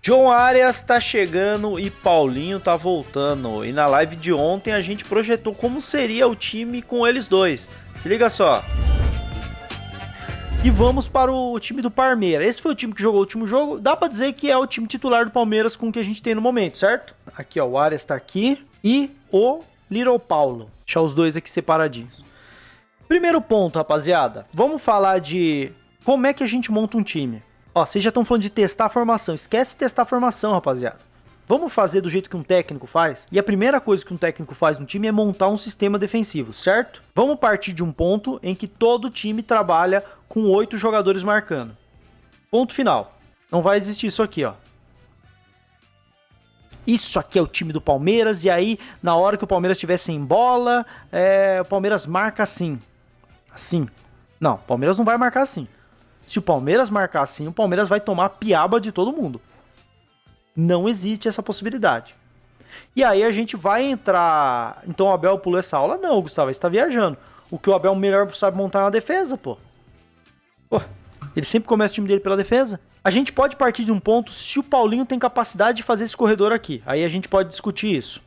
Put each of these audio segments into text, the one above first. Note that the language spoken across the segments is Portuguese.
John Arias tá chegando e Paulinho tá voltando. E na live de ontem a gente projetou como seria o time com eles dois. Se liga só. E vamos para o time do Palmeiras. Esse foi o time que jogou o último jogo. Dá pra dizer que é o time titular do Palmeiras com o que a gente tem no momento, certo? Aqui, ó, o Arias tá aqui e o Little Paulo. Deixar os dois aqui separadinhos. Primeiro ponto, rapaziada. Vamos falar de como é que a gente monta um time. Ó, vocês já estão falando de testar a formação. Esquece testar a formação, rapaziada. Vamos fazer do jeito que um técnico faz? E a primeira coisa que um técnico faz no time é montar um sistema defensivo, certo? Vamos partir de um ponto em que todo time trabalha com 8 jogadores marcando. Ponto final. Não vai existir isso aqui, ó. Isso aqui é o time do Palmeiras, e aí, na hora que o Palmeiras estiver sem bola, o Palmeiras marca assim. Assim. Não, o Palmeiras não vai marcar assim. Se o Palmeiras marcar assim, o Palmeiras vai tomar piaba de todo mundo. Não existe essa possibilidade. E aí a gente vai entrar... Então o Abel pulou essa aula? Não, Gustavo, você tá viajando. O que o Abel melhor sabe montar é uma defesa, pô. Ele sempre começa o time dele pela defesa. A gente pode partir de um ponto se o Paulinho tem capacidade de fazer esse corredor aqui. Aí a gente pode discutir isso.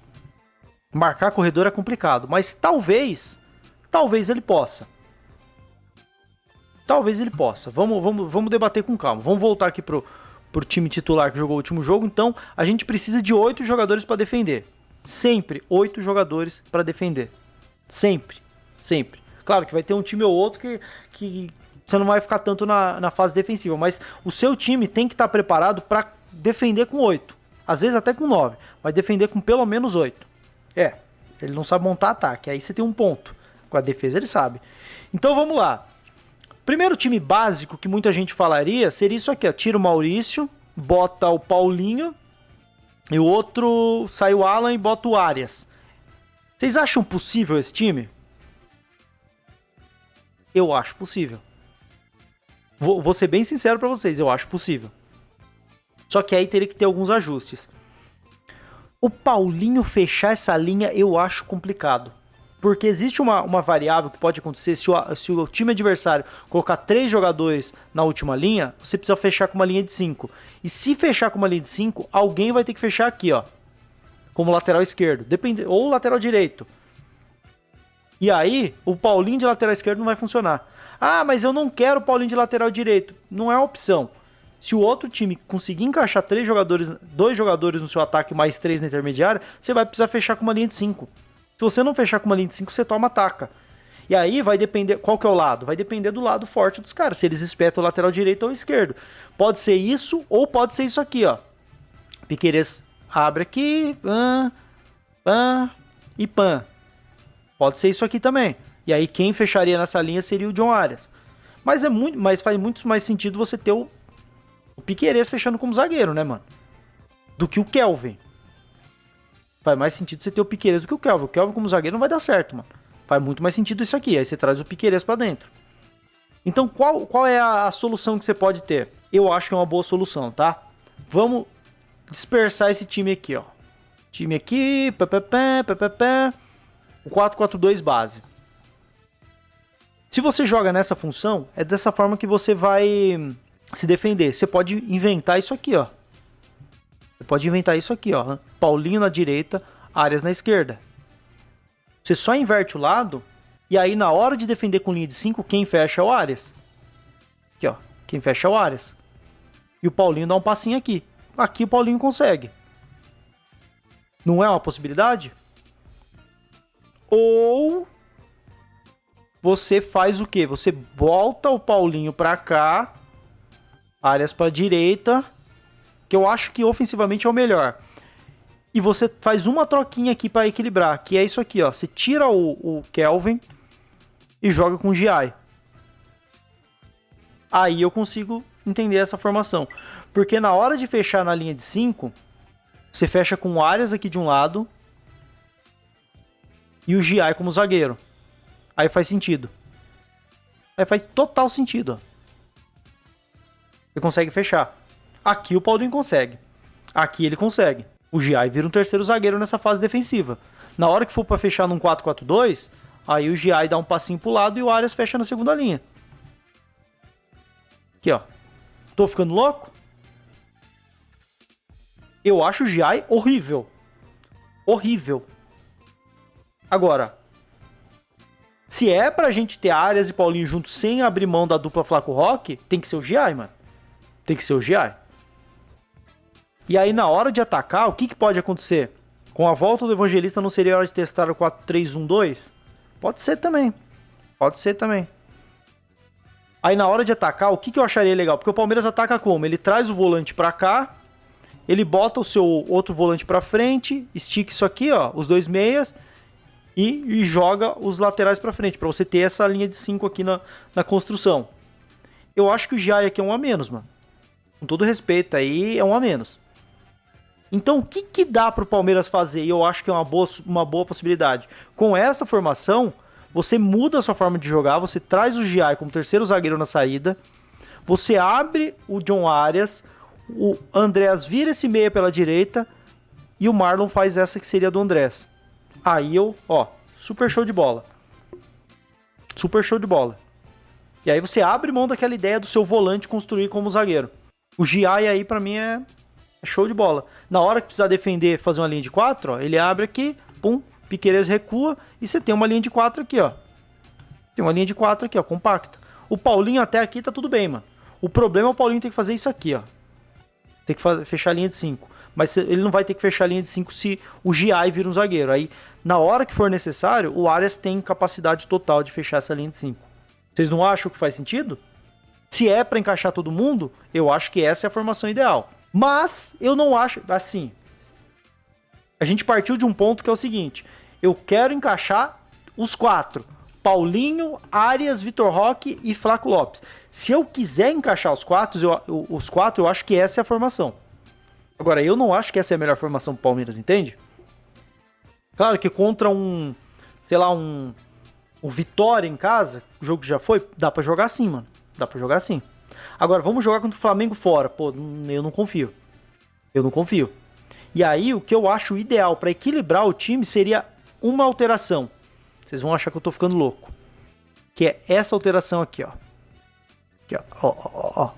Marcar corredor é complicado, mas talvez ele possa. Talvez ele possa. Vamos debater com calma. Vamos voltar aqui pro time titular que jogou o último jogo. Então, a gente precisa de 8 jogadores para defender. Sempre 8 jogadores para defender. Sempre. Sempre. Claro que vai ter um time ou outro que você não vai ficar tanto na fase defensiva. Mas o seu time tem que estar preparado para defender com 8. Às vezes até com 9. Mas defender com pelo menos 8. Ele não sabe montar ataque. Aí você tem um ponto. Com a defesa ele sabe. Então, vamos lá. Primeiro time básico que muita gente falaria seria isso aqui, ó. Tira o Maurício, bota o Paulinho e o outro sai o Alan e bota o Arias. Vocês acham possível esse time? Eu acho possível. Vou ser bem sincero pra vocês, eu acho possível. Só que aí teria que ter alguns ajustes. O Paulinho fechar essa linha eu acho complicado. Porque existe uma variável que pode acontecer se o time adversário colocar 3 jogadores na última linha, você precisa fechar com uma linha de 5. E se fechar com uma linha de 5, alguém vai ter que fechar aqui, ó. Como lateral esquerdo. Ou lateral direito. E aí, o Paulinho de lateral esquerdo não vai funcionar. Ah, mas eu não quero o Paulinho de lateral direito. Não é uma opção. Se o outro time conseguir encaixar 2 jogadores no seu ataque mais 3 na intermediária, você vai precisar fechar com uma linha de 5. Se você não fechar com uma linha de 5, você toma ataca. E aí vai depender... Qual que é o lado? Vai depender do lado forte dos caras. Se eles espetam o lateral direito ou esquerdo. Pode ser isso ou pode ser isso aqui, ó. Piquerez abre aqui. E pan. Pode ser isso aqui também. E aí quem fecharia nessa linha seria o John Arias. Mas faz muito mais sentido você ter o Piquerez fechando como zagueiro, né, mano? Do que o Kelvin. Faz mais sentido você ter o Piquerez do que o Kelvin. O Kelvin como zagueiro não vai dar certo, mano. Faz muito mais sentido isso aqui. Aí você traz o Piquerez pra dentro. Então, qual é a solução que você pode ter? Eu acho que é uma boa solução, tá? Vamos dispersar esse time aqui, ó. Time aqui, o 4-4-2 base. Se você joga nessa função, é dessa forma que você vai se defender. Você pode inventar isso aqui, ó. Você pode inventar isso aqui, ó. Paulinho na direita, Arias na esquerda. Você só inverte o lado, e aí na hora de defender com linha de 5, quem fecha é o Arias. Aqui, ó. Quem fecha é o Arias. E o Paulinho dá um passinho aqui. Aqui o Paulinho consegue. Não é uma possibilidade? Ou você faz o quê? Você volta o Paulinho pra cá, Arias pra direita, que eu acho que ofensivamente é o melhor. E você faz uma troquinha aqui para equilibrar, que é isso aqui, ó. Você tira o Kelvin e joga com o Giai. Aí eu consigo entender essa formação. Porque na hora de fechar na linha de 5, você fecha com o Arias aqui de um lado e o Giai como zagueiro. Aí faz sentido. Aí faz total sentido, ó. Você consegue fechar. Aqui o Paulinho consegue. Aqui ele consegue. O Giai vira um terceiro zagueiro nessa fase defensiva. Na hora que for para fechar num 4-4-2, aí o Giai dá um passinho pro lado e o Arias fecha na segunda linha. Aqui, ó. Tô ficando louco? Eu acho o Giai horrível. Horrível. Agora, se é pra gente ter Arias e Paulinho juntos sem abrir mão da dupla Flaco Roque, tem que ser o Giai, mano. Tem que ser o Giai. E aí, na hora de atacar, o que pode acontecer? Com a volta do Evangelista, não seria hora de testar o 4-3-1-2? Pode ser também. Pode ser também. Aí, na hora de atacar, o que eu acharia legal? Porque o Palmeiras ataca como? Ele traz o volante pra cá, ele bota o seu outro volante pra frente, estica isso aqui, ó, os dois meias, e joga os laterais pra frente, pra você ter essa linha de 5 aqui na construção. Eu acho que o Giai aqui é um a menos, mano. Com todo respeito aí, é um a menos. Então, o que dá pro Palmeiras fazer? E eu acho que é uma boa possibilidade. Com essa formação, você muda a sua forma de jogar, você traz o Giai como terceiro zagueiro na saída, você abre o John Arias, o Andrés vira esse meia pela direita e o Marlon faz essa que seria do Andrés. Aí super show de bola. Super show de bola. E aí você abre mão daquela ideia do seu volante construir como zagueiro. O Giai aí pra mim é show de bola. Na hora que precisar defender, fazer uma linha de 4, ó, ele abre aqui, pum, Piquerez recua e você tem uma linha de 4 aqui, ó. Tem uma linha de 4 aqui, ó, compacta. O Paulinho até aqui tá tudo bem, mano. O problema é o Paulinho ter que fazer isso aqui, ó. Tem que fechar a linha de 5. Mas ele não vai ter que fechar a linha de 5 se o Giai vira um zagueiro. Aí, na hora que for necessário, o Arias tem capacidade total de fechar essa linha de 5. Vocês não acham que faz sentido? Se é pra encaixar todo mundo, eu acho que essa é a formação ideal. Mas eu não acho, assim, a gente partiu de um ponto que é o seguinte, eu quero encaixar os 4, Paulinho, Arias, Vitor Roque e Flaco Lopes. Se eu quiser encaixar os 4, eu acho que essa é a formação. Agora, eu não acho que essa é a melhor formação pro Palmeiras, entende? Claro que contra um Vitória em casa, o jogo que já foi, dá pra jogar assim, mano. Dá pra jogar assim. Agora, vamos jogar contra o Flamengo fora. Pô, eu não confio. Eu não confio. E aí, o que eu acho ideal pra equilibrar o time seria uma alteração. Vocês vão achar que eu tô ficando louco. Que é essa alteração aqui, ó. Aqui, ó.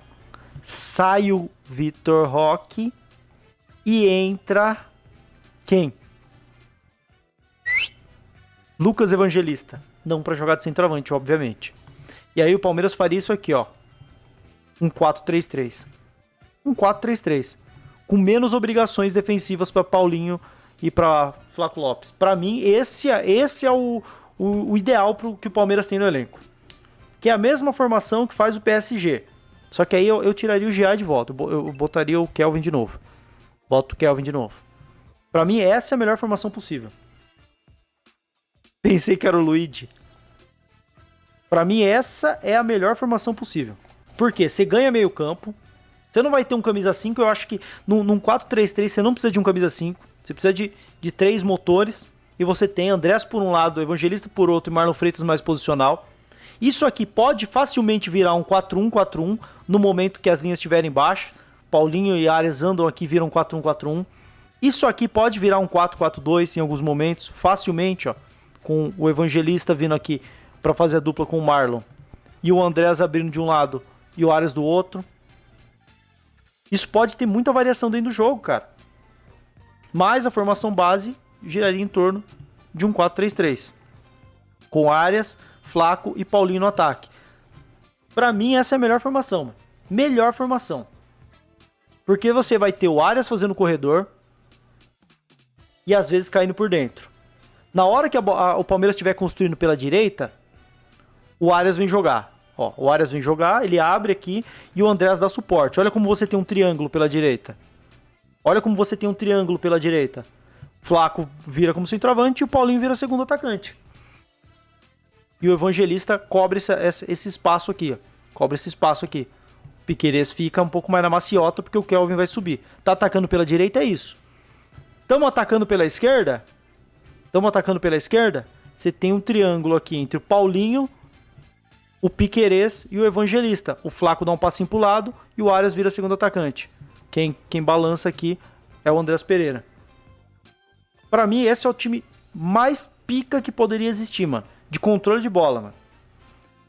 Sai o Vitor Roque e entra quem? Lucas Evangelista. Não pra jogar de centroavante, obviamente. E aí o Palmeiras faria isso aqui, ó. Um 4-3-3. Um 4-3-3. Com menos obrigações defensivas para Paulinho e para Flaco Lopes. Para mim, esse é o ideal pro que o Palmeiras tem no elenco. Que é a mesma formação que faz o PSG. Só que aí eu tiraria o Giai de volta. Eu botaria o Kelvin de novo. Boto o Kelvin de novo. Para mim, essa é a melhor formação possível. Pensei que era o Luigi. Pra mim, essa é a melhor formação possível. Por quê? Você ganha meio campo. Você não vai ter um camisa 5. Eu acho que num 4-3-3 você não precisa de um camisa 5. Você precisa de 3 motores. E você tem Andrés por um lado, Evangelista por outro e Marlon Freitas mais posicional. Isso aqui pode facilmente virar um 4-1-4-1 no momento que as linhas estiverem baixas. Paulinho e Arias andam aqui e viram 4-1-4-1. Isso aqui pode virar um 4-4-2 em alguns momentos. Facilmente, ó. Com o Evangelista vindo aqui para fazer a dupla com o Marlon. E o Andrés abrindo de um lado e o Arias do outro. Isso pode ter muita variação dentro do jogo, cara. Mas a formação base giraria em torno de um 4-3-3. Com Arias, Flaco e Paulinho no ataque. Pra mim, essa é a melhor formação, mano. Melhor formação. Porque você vai ter o Arias fazendo o corredor e às vezes caindo por dentro. Na hora que o Palmeiras estiver construindo pela direita, o Arias vem jogar. Ó, o Arias vem jogar, ele abre aqui e o Andrés dá suporte. Olha como você tem um triângulo pela direita. Olha como você tem um triângulo pela direita. Flaco vira como centroavante e o Paulinho vira segundo atacante. E o Evangelista cobre esse espaço aqui, ó. Cobre esse espaço aqui. O Piquerez fica um pouco mais na maciota porque o Kelvin vai subir. Tá atacando pela direita, é isso. Estamos atacando pela esquerda? Você tem um triângulo aqui entre o Paulinho, o Piquerez e o Evangelista. O Flaco dá um passinho pro lado e o Arias vira segundo atacante. Quem balança aqui é o Andrés Pereira. Pra mim, esse é o time mais pica que poderia existir, mano. De controle de bola, mano.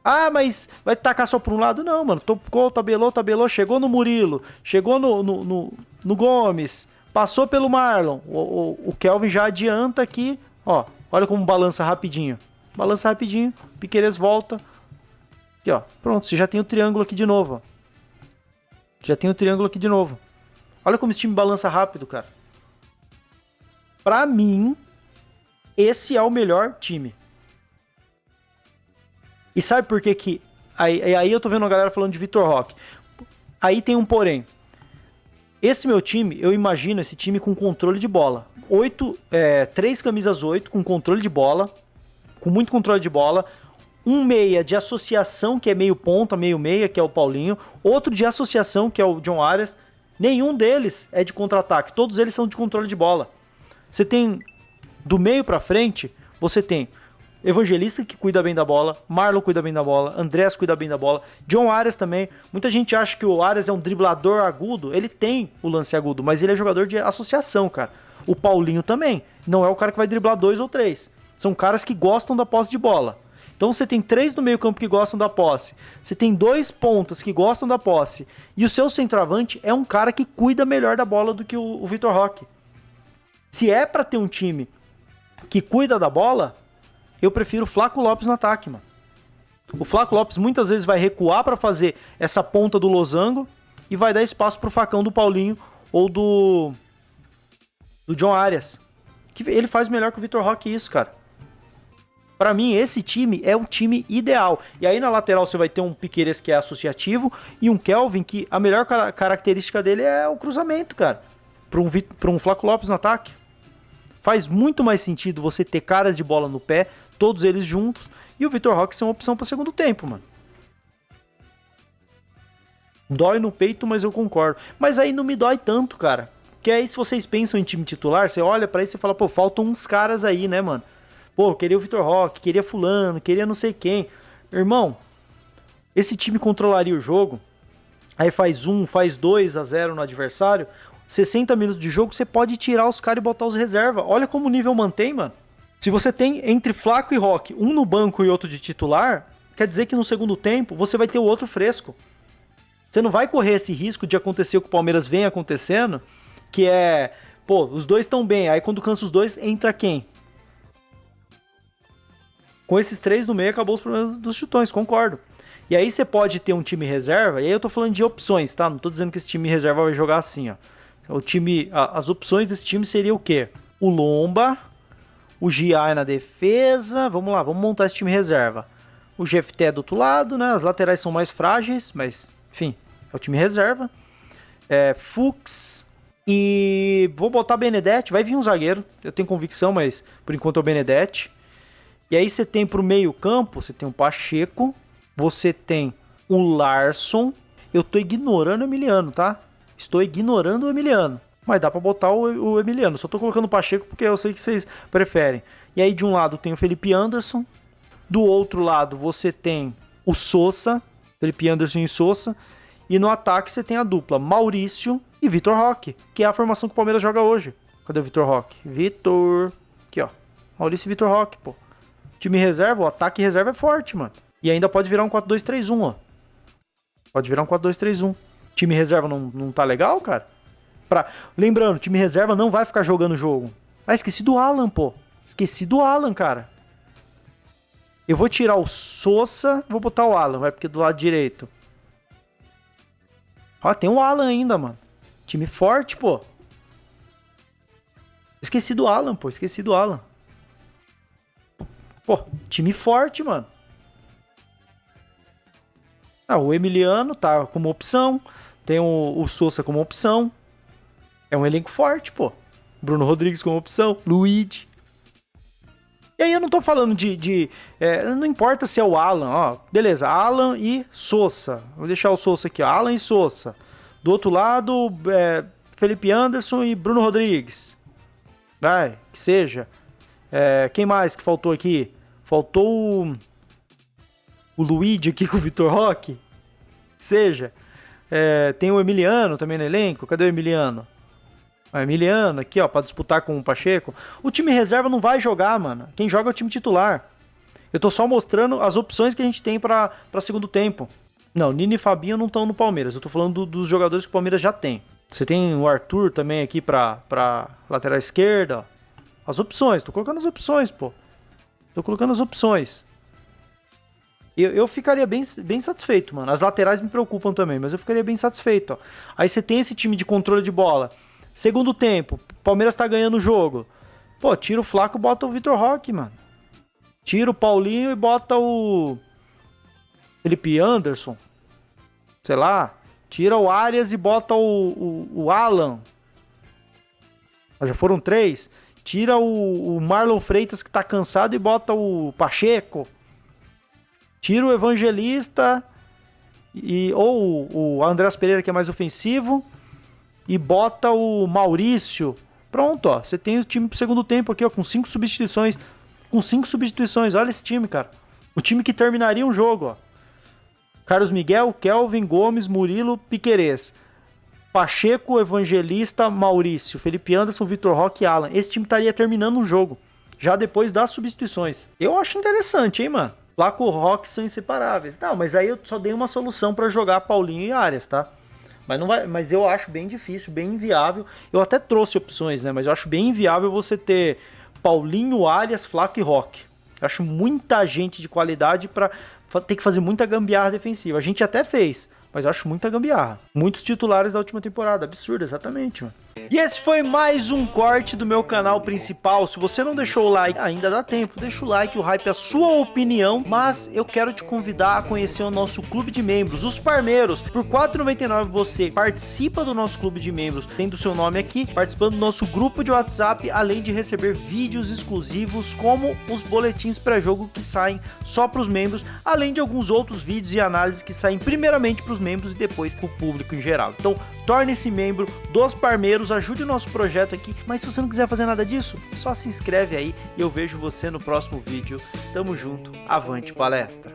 Ah, mas vai tacar só por um lado? Não, mano. Tocou, tabelou, chegou no Murilo, chegou no Gomes. Passou pelo Marlon. O Kelvin já adianta aqui. Ó, olha como balança rapidinho. Balança rapidinho. Piquerez volta. Aqui, ó. Pronto, você já tem o triângulo aqui de novo, ó. Já tem o triângulo aqui de novo. Olha como esse time balança rápido, cara. Pra mim, esse é o melhor time. E sabe por que que... Aí eu tô vendo a galera falando de Vitor Roque. Aí tem um porém. Esse meu time, eu imagino esse time com controle de bola. 3 camisas 8 com controle de bola. Com muito controle de bola. Um meia de associação, que é meio ponta, meio meia, que é o Paulinho. Outro de associação, que é o John Arias. Nenhum deles é de contra-ataque. Todos eles são de controle de bola. Você tem, do meio pra frente, você tem Evangelista, que cuida bem da bola. Marlon cuida bem da bola. Andrés cuida bem da bola. John Arias também. Muita gente acha que o Arias é um driblador agudo. Ele tem o lance agudo, mas ele é jogador de associação, cara. O Paulinho também. Não é o cara que vai driblar 2 ou 3. São caras que gostam da posse de bola. Então você tem 3 no meio campo que gostam da posse. Você tem 2 pontas que gostam da posse. E o seu centroavante é um cara que cuida melhor da bola do que o Vitor Roque. Se é pra ter um time que cuida da bola, eu prefiro o Flaco Lopes no ataque, mano. O Flaco Lopes muitas vezes vai recuar pra fazer essa ponta do losango e vai dar espaço pro facão do Paulinho ou do John Arias. Que ele faz melhor que o Vitor Roque isso, cara. Pra mim, esse time é o time ideal. E aí na lateral você vai ter um Piquerez que é associativo e um Kelvin que a melhor característica dele é o cruzamento, cara. Pra um Flaco Lopes no ataque. Faz muito mais sentido você ter caras de bola no pé, todos eles juntos, e o Vitor Roque ser uma opção para o segundo tempo, mano. Dói no peito, mas eu concordo. Mas aí não me dói tanto, cara. Porque aí se vocês pensam em time titular, você olha para isso e fala, pô, faltam uns caras aí, né, mano? Pô, queria o Vitor Roque, queria fulano, queria não sei quem. Irmão, esse time controlaria o jogo, aí faz 2-0 no adversário, 60 minutos de jogo, você pode tirar os caras e botar os reserva. Olha como o nível mantém, mano. Se você tem entre Flaco e Roque, um no banco e outro de titular, quer dizer que no segundo tempo você vai ter o outro fresco. Você não vai correr esse risco de acontecer o que o Palmeiras vem acontecendo, que é, pô, os dois estão bem, aí quando cansa os dois, entra quem? Com esses 3 no meio, acabou os problemas dos chutões, concordo. E aí você pode ter um time reserva, e aí eu tô falando de opções, tá? Não tô dizendo que esse time reserva vai jogar assim, ó. As opções desse time seria o quê? O Lomba, o Giai na defesa, vamos lá, vamos montar esse time reserva. O GFT do outro lado, né? As laterais são mais frágeis, mas, enfim, é o time reserva. Fux e vou botar Benedetti, vai vir um zagueiro, eu tenho convicção, mas por enquanto é o Benedetti. E aí você tem pro meio campo, você tem o Pacheco, você tem o Larson, eu tô ignorando o Emiliano, tá? Estou ignorando o Emiliano. Mas dá pra botar o Emiliano. Só tô colocando o Pacheco porque eu sei que vocês preferem. E aí de um lado tem o Felipe Anderson. Do outro lado você tem o Sousa. Felipe Anderson e Sousa. E no ataque você tem a dupla Maurício e Vitor Roque. Que é a formação que o Palmeiras joga hoje. Cadê o Vitor Roque? Vitor. Aqui, ó. Maurício e Vitor Roque, pô. Time reserva, o ataque reserva é forte, mano. E ainda pode virar um 4-2-3-1, ó. Pode virar um 4-2-3-1. Time reserva não tá legal, cara? Lembrando, time reserva não vai ficar jogando o jogo. Ah, esqueci do Alan, pô. Esqueci do Alan, cara. Eu vou tirar o Sousa, vou botar o Alan, vai, porque do lado direito. Ó, tem o Alan ainda, mano. Time forte, pô. Esqueci do Alan, pô. Esqueci do Alan. Pô, time forte, mano. Ah, o Emiliano tá como opção. Tem o Sousa como opção. É um elenco forte, pô. Bruno Rodrigues como opção. Luigi. E aí eu não tô falando não importa se é o Alan, ó. Beleza, Alan e Sousa. Vou deixar o Sousa aqui, ó. Alan e Sousa. Do outro lado, Felipe Anderson e Bruno Rodrigues. Vai, que seja. Quem mais que faltou aqui? Faltou o Luigi aqui com o Vitor Roque. Que seja. Tem o Emiliano também no elenco. Cadê o Emiliano? O Emiliano aqui, ó, pra disputar com o Pacheco. O time reserva não vai jogar, mano. Quem joga é o time titular. Eu tô só mostrando as opções que a gente tem pra segundo tempo. Não, Nini e Fabinho não estão no Palmeiras. Eu tô falando dos jogadores que o Palmeiras já tem. Você tem o Arthur também aqui pra lateral esquerda, ó. As opções, tô colocando as opções, pô. Tô colocando as opções. Eu ficaria bem satisfeito, mano. As laterais me preocupam também, mas eu ficaria bem satisfeito, ó. Aí você tem esse time de controle de bola. Segundo tempo, Palmeiras tá ganhando o jogo. Pô, tira o Flaco e bota o Vitor Roque, mano. Tira o Paulinho e bota o Felipe Anderson. Sei lá. Tira o Arias e bota o Alan. Já foram 3. Tira o Marlon Freitas que tá cansado e bota o Pacheco. Tira o Evangelista ou o Andreas Pereira que é mais ofensivo e bota o Maurício. Pronto, ó. Você tem o time pro segundo tempo aqui, ó, com 5 substituições. Com 5 substituições. Olha esse time, cara. O time que terminaria um jogo, ó. Carlos Miguel, Kelvin, Gomes, Murilo, Piquerez. Pacheco, Evangelista, Maurício, Felipe Anderson, Vitor Roque e Alan. Esse time estaria terminando um jogo, já depois das substituições. Eu acho interessante, hein, mano? Flaco e Roque são inseparáveis. Não, mas aí eu só dei uma solução pra jogar Paulinho e Arias, tá? Mas, não vai, mas eu acho bem difícil, bem inviável. Eu até trouxe opções, né? Mas eu acho bem inviável você ter Paulinho, Arias, Flaco e Roque. Eu acho muita gente de qualidade pra ter que fazer muita gambiarra defensiva. A gente até fez, mas eu acho muita gambiarra. Muitos titulares da última temporada. Absurdo, exatamente, mano. E esse foi mais um corte do meu canal principal. Se você não deixou o like, ainda dá tempo. Deixa o like, o hype é a sua opinião. Mas eu quero te convidar a conhecer o nosso clube de membros, os Parmeiros. Por R$ 4,99 você participa do nosso clube de membros, tendo seu nome aqui, participando do nosso grupo de WhatsApp, além de receber vídeos exclusivos, como os boletins pré-jogo que saem só para os membros, além de alguns outros vídeos e análises que saem primeiramente para os membros e depois para o público em geral. Então, torne-se membro dos Parmeiros, ajude o nosso projeto aqui, mas se você não quiser fazer nada disso, só se inscreve aí e eu vejo você no próximo vídeo. Tamo junto, avante palestra!